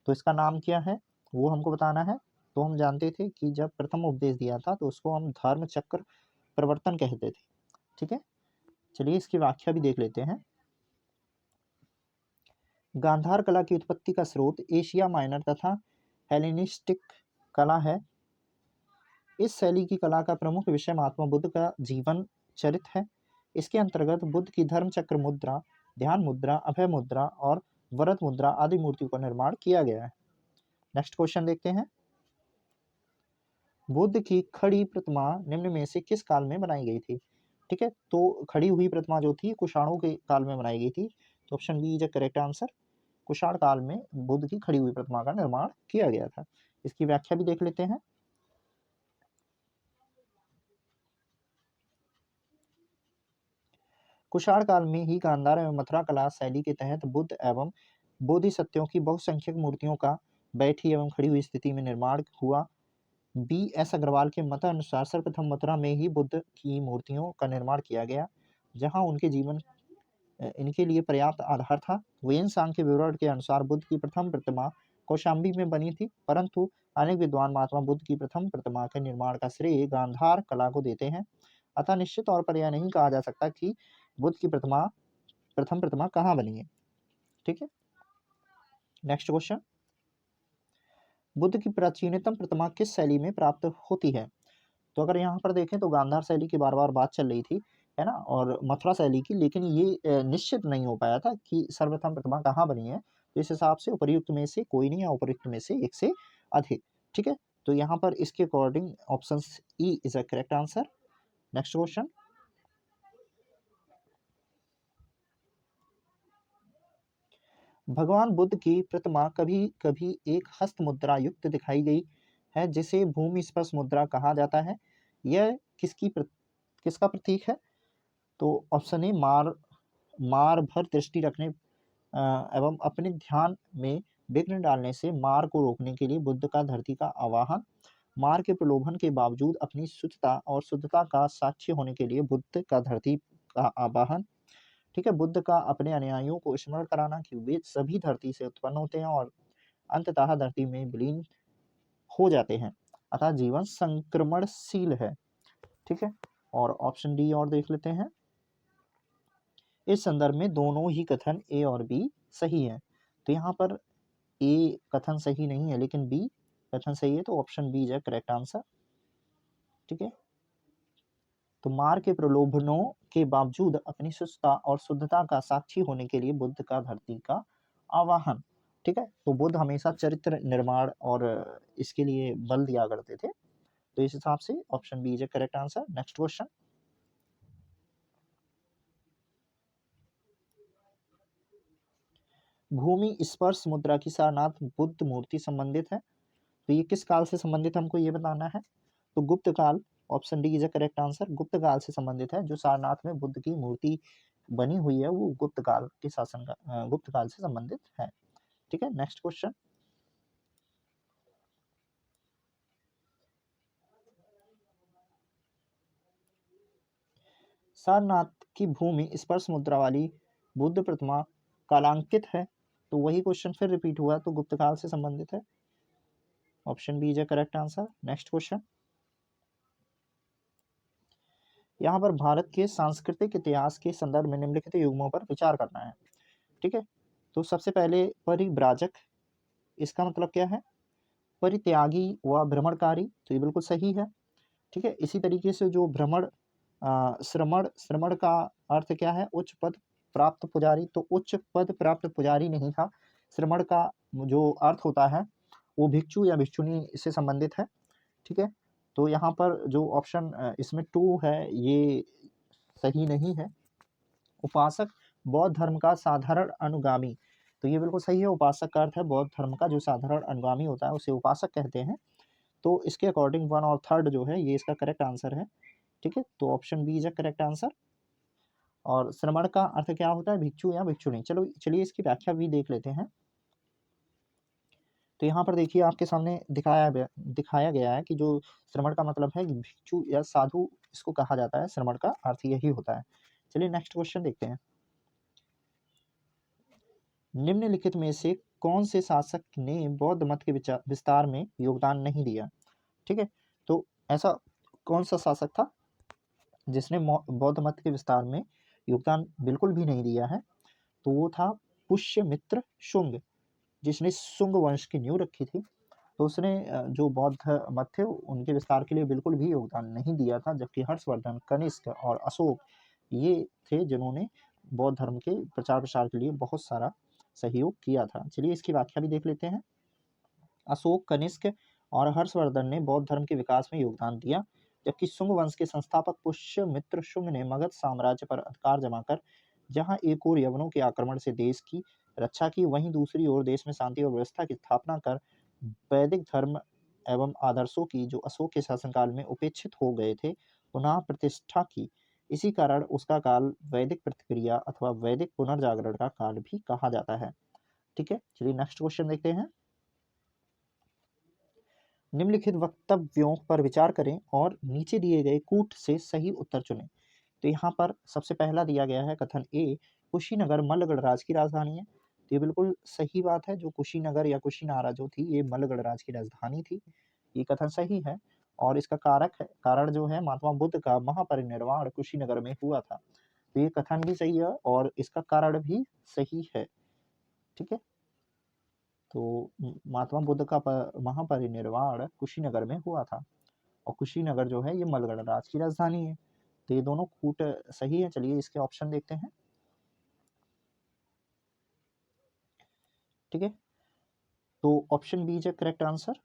तो इसका नाम क्या है वो हमको बताना है। तो हम जानते थे कि जब प्रथम उपदेश दिया था तो उसको हम धर्म चक्र प्रवर्तन कहते थे। ठीक है, चलिए इसकी व्याख्या भी देख लेते हैं। गांधार कला की उत्पत्ति का स्रोत एशिया माइनर तथा हेलेनिस्टिक कला है। इस शैली की कला का प्रमुख विषय महात्मा बुद्ध का जीवन चरित्र है। इसके अंतर्गत बुद्ध की धर्म चक्र मुद्रा, ध्यान मुद्रा, अभय मुद्रा और वरद मुद्रा आदि मूर्तियों का निर्माण किया गया है। नेक्स्ट क्वेश्चन देखते हैं, बुद्ध की खड़ी प्रतिमा निम्न में से किस काल में बनाई गई थी? ठीक है, तो खड़ी हुई प्रतिमा जो थी कुषाणों के काल में बनाई गई थी। तो option B is correct answer. Kushan काल में बुद्ध की खड़ी हुई प्रतिमा का निर्माण किया गया था। इसकी व्याख्या भी देख लेते हैं। कुषाण काल में ही गांधार एवं मथुरा कला शैली के तहत बुद्ध एवं बोधिसत्वों की बहुसंख्यक मूर्तियों का बैठी एवं खड़ी हुई स्थिति में निर्माण हुआ। बी एस अग्रवाल के मत अनुसार सर्वप्रथम मथुरा में ही बुद्ध की मूर्तियों का निर्माण किया गया, जहां उनके जीवन इनके लिए पर्याप्त आधार था। वेन सांग के विवरण के अनुसार बुद्ध की प्रथम प्रतिमा कौशाम्बी में बनी थी, परंतु अनेक विद्वान महात्मा बुद्ध की प्रथम प्रतिमा के निर्माण का श्रेय गांधार कला को देते हैं। अतः निश्चित तौर पर यह नहीं कहा जा सकता कि बुद्ध की प्रथम प्रतिमा कहाँ बनी है। ठीक है, नेक्स्ट क्वेश्चन, बुद्ध की प्राचीनतम प्रतिमा किस शैली में प्राप्त होती है? तो अगर यहाँ पर देखें तो गांधार शैली की बार बार बात चल रही थी, है ना, और मथुरा शैली की, लेकिन ये निश्चित नहीं हो पाया था कि सर्वप्रथम प्रतिमा कहाँ बनी है। तो इस हिसाब से उपर्युक्त में से कोई नहीं, या उपर्युक्त में से एक से अधिक। ठीक है, तो यहाँ पर इसके according option E is a correct answer. Next question, भगवान बुद्ध की प्रतिमा कभी कभी एक हस्त मुद्रा युक्त दिखाई गई है, जिसे भूमि स्पर्श मुद्रा कहा जाता है। यह किसका प्रतीक है? तो ऑप्शन ए मार भर दृष्टि रखने एवं अपने ध्यान में विघ्न डालने से मार को रोकने के लिए बुद्ध का धरती का आवाहन, मार के प्रलोभन के बावजूद अपनी शुद्धता और शुद्धता का साक्ष्य होने के लिए बुद्ध का धरती का आवाहन। ठीक है, बुद्ध का अपने अनुयायियों को स्मरण कराना कि वे सभी धरती से उत्पन्न होते हैं और अंततः धरती में विलीन हो जाते हैं, अतः जीवन संक्रमणशील है। ठीक है, और ऑप्शन डी और देख लेते हैं। इस संदर्भ में दोनों ही कथन ए और बी सही है। तो यहाँ पर ए कथन सही नहीं है लेकिन बी कथन सही है, तो option B is correct answer. ठीक है, तो मार के प्रलोभनों के बावजूद अपनी शुद्धता और शुद्धता का साक्षी होने के लिए बुद्ध का धरती का आवाहन। ठीक है, तो बुद्ध हमेशा चरित्र निर्माण और इसके लिए बल दिया करते थे। तो इस हिसाब से option B is correct answer. Next question, भूमि स्पर्श मुद्रा की सारनाथ बुद्ध मूर्ति संबंधित है। तो ये किस काल से संबंधित हमको ये बताना है। तो गुप्त काल, option D is correct answer, गुप्त काल से संबंधित है। जो सारनाथ में बुद्ध की मूर्ति बनी हुई है वो गुप्त काल के शासन का गुप्त काल से संबंधित है। ठीक है, नेक्स्ट क्वेश्चन, सारनाथ की भूमि स्पर्श मुद्रा वाली बुद्ध प्रतिमा कालांकित है। तो वही क्वेश्चन फिर रिपीट हुआ, तो गुप्त काल से संबंधित है। Option B is correct answer. Next question, यहाँ पर भारत के सांस्कृतिक इतिहास के संदर्भ में निम्नलिखित युग्मों पर विचार करना है। ठीक है, तो सबसे पहले परिव्राजक, इसका मतलब क्या है? परित्यागी व भ्रमणकारी, तो ये बिल्कुल सही है। ठीक है, इसी तरीके से जो भ्रमण श्रमण का अर्थ क्या है? उच्च पद प्राप्त पुजारी। तो उच्च पद प्राप्त पुजारी नहीं था, श्रमण का जो अर्थ होता है वो भिक्षु या भिक्षुनी से संबंधित है। ठीक है, तो यहाँ पर जो ऑप्शन इसमें 2 है ये सही नहीं है। उपासक, बौद्ध धर्म का साधारण अनुगामी, तो ये बिल्कुल सही है। उपासक का अर्थ है बौद्ध धर्म का जो साधारण अनुगामी होता है उसे उपासक कहते हैं। तो इसके अकॉर्डिंग 1 और 3 जो है ये इसका करेक्ट आंसर है। ठीक है, तो option B is a correct answer. और श्रमण का अर्थ क्या होता है? भिक्षु या भिक्षुणी। चलो चलिए इसकी व्याख्या भी देख लेते हैं। तो यहाँ पर देखिए आपके सामने दिखाया गया है कि जो श्रमण का मतलब है भिक्षु या साधु, इसको कहा जाता है। श्रमण का अर्थ यही होता है। चलिए नेक्स्ट क्वेश्चन देखते हैं। निम्नलिखित में से कौन से शासक ने बौद्ध मत के विस्तार में योगदान नहीं दिया? ठीक है, तो ऐसा कौन सा शासक था जिसने बौद्ध मत के विस्तार में योगदान बिल्कुल भी नहीं दिया है? तो वो था पुष्यमित्र शुंग, जिसने शुंग वंश की नींव रखी थी। तो उसने जो बौद्ध मत थे उनके विस्तार के लिए बिल्कुल भी योगदान नहीं दिया था। जबकि हर्षवर्धन, कनिष्क और अशोक ये थे जिन्होंने बौद्ध धर्म के प्रचार प्रसार के लिए बहुत सारा सहयोग किया था। चलिए इसकी व्याख्या भी देख लेते हैं। अशोक, कनिष्क और हर्षवर्धन ने बौद्ध धर्म के विकास में योगदान दिया, जबकि शुंग वंश के संस्थापक पुष्यमित्र शुंग ने मगध साम्राज्य पर अधिकार जमाकर जहां एक ओर यवनों के आक्रमण से देश की रक्षा की, वहीं दूसरी ओर देश में शांति और व्यवस्था की स्थापना कर वैदिक धर्म एवं आदर्शों की, जो अशोक के शासनकाल में उपेक्षित हो गए थे, पुनः प्रतिष्ठा की। इसी कारण उसका काल वैदिक प्रतिक्रिया अथवा वैदिक पुनर्जागरण का काल भी कहा जाता है। ठीक है, चलिए नेक्स्ट क्वेश्चन देखते हैं। निम्नलिखित वक्तव्यों पर विचार करें और नीचे दिए गए कूट से सही उत्तर चुनें। तो यहाँ पर सबसे पहला दिया गया है कथन ए, कुशीनगर मल्लगढ़ राज की राजधानी है। तो ये बिल्कुल सही बात है। जो कुशीनगर या कुशीनारा जो थी ये मल्लगढ़ राज की राजधानी थी। ये कथन सही है। और इसका कारण जो है महात्मा बुद्ध का महापरिनिर्वाण कुशीनगर में हुआ था। तो ये कथन भी सही है और इसका कारण भी सही है। ठीक है, तो महात्मा बुद्ध का महापरिनिर्वाण कुशीनगर में हुआ था और कुशीनगर जो है ये मलगढ़ राज की राजधानी है। तो ये दोनों कूट सही है। चलिए इसके ऑप्शन देखते हैं। ठीक है, तो option B is correct answer.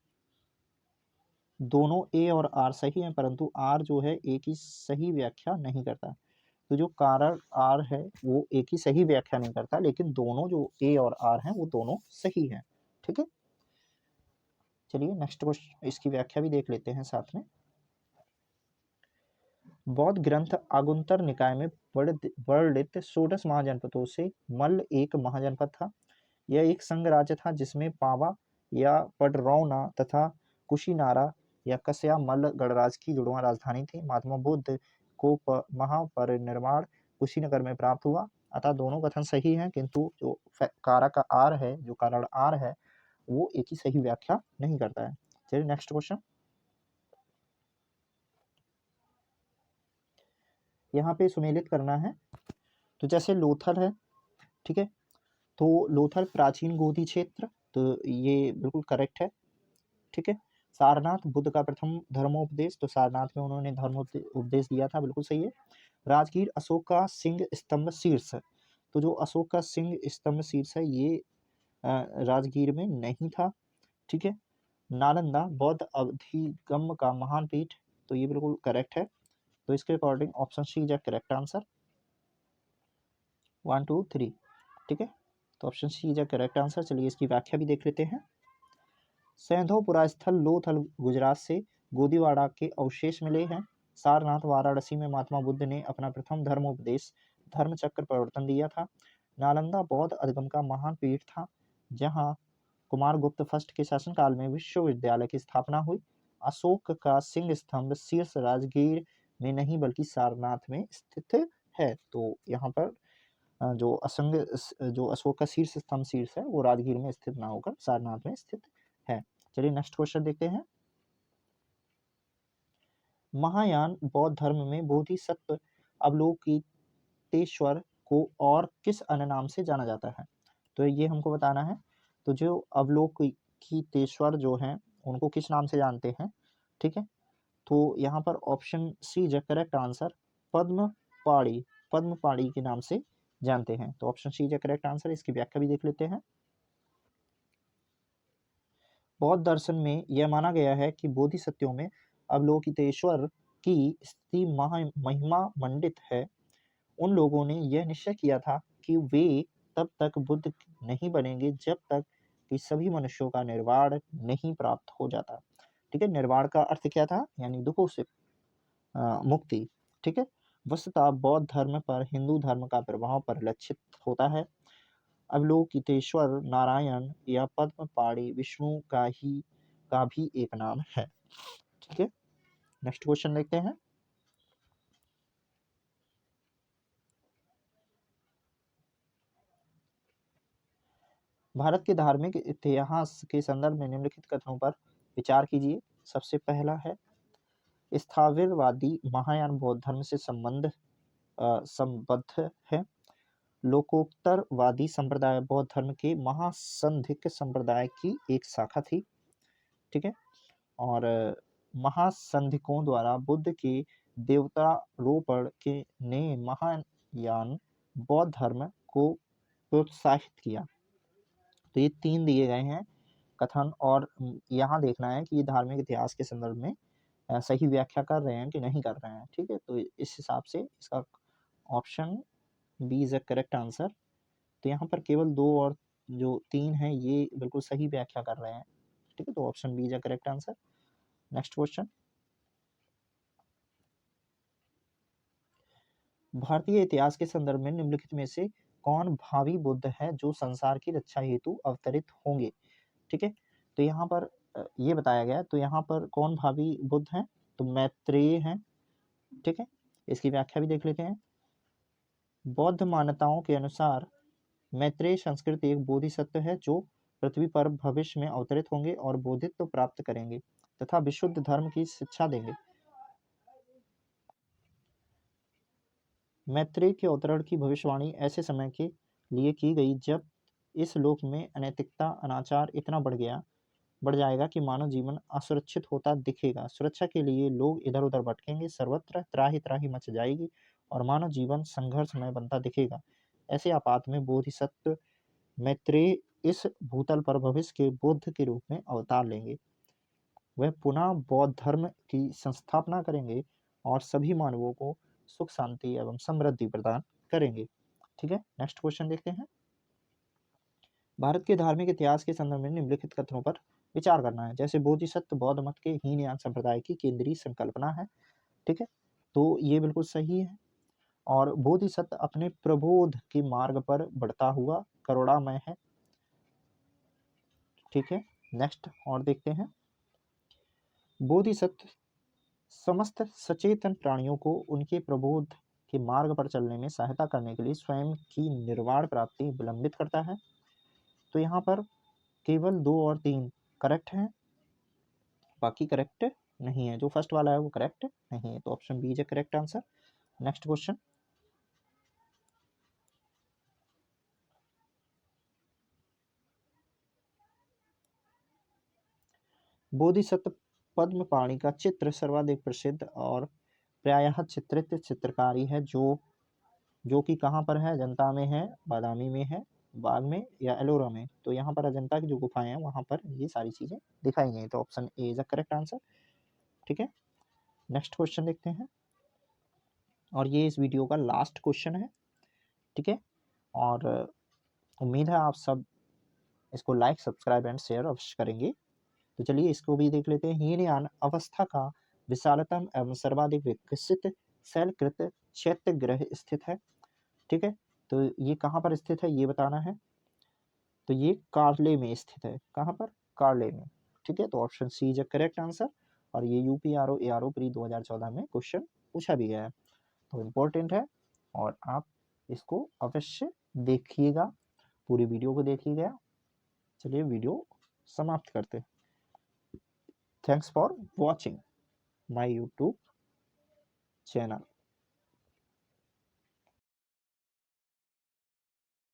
दोनों ए और आर सही हैं, परंतु आर जो है ए की सही व्याख्या नहीं करता। तो जो कारण आर है वो ए की सही व्याख्या नहीं करता, लेकिन दोनों जो ए और आर हैं वो दोनों सही हैं। ठीक है, चलिए नेक्स्ट क्वेश्चन, इसकी व्याख्या भी देख लेते हैं साथ में। बौद्ध ग्रंथ आगुन्तर निकाय में वर्णित षोडश महाजनपदों से मल्ल एक महाजनपद था। यह एक संघ राज्य था जिसमें पावा या पडरौना तथा कुशीनारा या कस्या मल्ल गणराज की जुड़वां राजधानी थी। महात्मा बुद्ध को महापरिनिर्वाण कुशीनगर में प्राप्त हुआ। अतः दोनों कथन सही हैं, किंतु जो कारक आर है, जो कारण आर है वो एक ही सही व्याख्या नहीं करता है। चलिए नेक्स्ट क्वेश्चन। यहाँ पे सुमेलित करना है। तो जैसे लोथल है, ठीक है, तो लोथल प्राचीन गोदी क्षेत्र, तो ये बिल्कुल करेक्ट है। ठीक है, सारनाथ बुद्ध का प्रथम धर्मोपदेश, तो सारनाथ में उन्होंने धर्मोपदेश दिया था, बिल्कुल सही है। राजगीर अशोक का सिंह स्तंभ शीर्ष, तो जो अशोक का सिंह स्तंभ शीर्ष है ये राजगीर में नहीं था। ठीक है, नालंदा बौद्ध अवधिगम का महान पीठ, तो ये बिल्कुल करेक्ट है। तो इसके according option C is correct answer. 1 2 3। ठीक है, तो option C is correct answer. चलिए इसकी व्याख्या भी देख लेते हैं। सैंधवपुरा स्थल लोथल गुजरात से गोदीवाड़ा के अवशेष मिले हैं। सारनाथ वाराणसी में महात्मा बुद्ध ने अपना प्रथम धर्मोपदेश धर्मचक्र प्रवर्तन दिया था। नालंदा बौद्ध अधिगम का महान पीठ था, जहाँ कुमारगुप्त फर्स्ट के शासनकाल में विश्वविद्यालय की स्थापना हुई। अशोक का सिंह स्तंभ शीर्ष राजगीर में नहीं बल्कि सारनाथ में स्थित है। तो यहाँ पर जो अशोक का शीर्ष स्तंभ शीर्ष है वो राजगीर में स्थित ना होकर सारनाथ में स्थित है। चलिए नेक्स्ट क्वेश्चन देखते हैं। महायान बौद्ध धर्म में बोधिसत्व अवलोकितेश्वर को और किस अन्य नाम से जाना जाता है? तो ये हमको बताना है। तो जो अवलोकितेश्वर जो हैं उनको किस नाम से जानते हैं? ठीक है, तो यहाँ पर option C is correct answer. Padmapani के नाम से जानते हैं। तो option C is correct answer. इसकी व्याख्या भी देख लेते हैं। बौद्ध दर्शन में यह माना गया है कि बोधिसत्वों में अवलोकितेश्वर की स्थिति महिमा मंडित है। उन लोगों ने यह निश्चय किया था कि वे तब तक बुद्ध नहीं बनेंगे जब तक कि सभी मनुष्यों का निर्वाण नहीं प्राप्त हो जाता। ठीक है। निर्वाण का अर्थ क्या था, यानी दुखों से मुक्ति। ठीक है। वस्तुतः बौद्ध धर्म पर हिंदू धर्म का प्रभाव परिलक्षित होता है। अवलोकितेश्वर नारायण या पद्मपाणि विष्णु का भी एक नाम है। ठीक है। नेक्स्ट क्वेश्चन देखते हैं। भारत के धार्मिक इतिहास के संदर्भ में निम्नलिखित कथनों पर विचार कीजिए। सबसे पहला है, स्थाविरवादी महायान बौद्ध धर्म से संबद्ध है। लोकोत्तरवादी संप्रदाय बौद्ध धर्म के महासंधिक संप्रदाय की एक शाखा थी। ठीक है। और महासंधिकों द्वारा बुद्ध के देवतारोपण के ने महायान बौद्ध धर्म को प्रोत्साहित किया। तो ये 3 दिए गए हैं कथन, और यहाँ देखना है कि ये धार्मिक इतिहास के संदर्भ में सही व्याख्या कर रहे हैं कि नहीं कर रहे हैं। ठीक है। तो इस हिसाब से इसका option B is a correct answer. तो यहाँ पर केवल 2 और जो 3 है ये बिल्कुल सही व्याख्या कर रहे हैं। ठीक है। तो option B is a correct answer. Next question, भारतीय इतिहास के संदर्भ में निम्नलिखित में से कौन भावी बुद्ध है जो संसार की रक्षा हेतु अवतरित होंगे। ठीक है। तो यहाँ पर ये बताया गया, तो यहाँ पर कौन भावी बुद्ध हैं, तो मैत्रेय हैं। ठीक है। इसकी व्याख्या भी देख लेते हैं। बौद्ध मान्यताओं के अनुसार मैत्रेय संस्कृत एक बोधिसत्व है जो पृथ्वी पर भविष्य में अवतरित होंगे और बोधित्व प्राप्त करेंगे तथा विशुद्ध धर्म की शिक्षा देंगे। मैत्रेय के अवतरण की भविष्यवाणी ऐसे समय के लिए की गई जब इस लोक में अनैतिकता अनाचार इतना बढ़ जाएगा कि मानव जीवन असुरक्षित होता दिखेगा। सुरक्षा के लिए लोग इधर उधर भटकेंगे, सर्वत्र त्राही त्राही मच जाएगी और मानव जीवन संघर्षमय बनता दिखेगा। ऐसे आपात में बोधिसत्व मैत्रेय इस भूतल पर भविष्य के बुद्ध के रूप में अवतार लेंगे। वह पुनः बौद्ध धर्म की संस्थापना करेंगे और सभी मानवों को सुख शांति एवं समृद्धि प्रदान करेंगे। ठीक है। नेक्स्ट क्वेश्चन देखते हैं। भारत के धार्मिक इतिहास के संदर्भ में निम्नलिखित कथनों पर विचार करना है। जैसे बोधिसत्व बौद्ध मत के हीनयान संप्रदाय की केंद्रीय संकल्पना है। ठीक है। तो ये बिल्कुल सही है। और बोधिसत्व अपने प्रबोध के मार्ग पर बढ़ता हुआ करुणामय है। ठीक है। नेक्स्ट और देखते हैं। बोधिसत्व समस्त सचेतन प्राणियों को उनके प्रबोध के मार्ग पर चलने में सहायता करने के लिए स्वयं की निर्वाण प्राप्ति विलंबित करता है। तो यहाँ पर केवल 2 और 3 करेक्ट हैं, बाकी करेक्ट नहीं है। जो फर्स्ट वाला है वो करेक्ट नहीं है। तो option B is correct answer. Next question, Bodhisattva Padmapani का चित्र सर्वाधिक प्रसिद्ध और प्रायः चित्रित चित्रकारी है जो कि कहाँ पर है, अजंता में है, बादामी में है, बाग में या एलोरा में। तो यहाँ पर अजंता की जो गुफाएं हैं वहाँ पर ये सारी चीजें दिखाई गई। तो option A is the correct answer. ठीक है। नेक्स्ट क्वेश्चन देखते हैं, और ये इस वीडियो का लास्ट क्वेश्चन है। ठीक है। और उम्मीद है आप सब इसको लाइक सब्सक्राइब एंड शेयर अवश्य करेंगे। तो चलिए इसको भी देख लेते हैं। हीनयान अवस्था का विशालतम एवं सर्वाधिक विकसित शैलकृत चैत्य ग्रह स्थित है। ठीक है। तो ये कहाँ पर स्थित है ये बताना है। तो ये कार्ले में स्थित है। कहाँ पर, कार्ले में। ठीक है। तो option C is correct answer. और ये यूपीआरओ एआरओ प्री 2014 में क्वेश्चन पूछा भी गया है, तो इम्पोर्टेंट है और आप इसको अवश्य देखिएगा, पूरी वीडियो को देखिएगा। चलिए वीडियो समाप्त करते हैं। Thanks for watching my YouTube channel.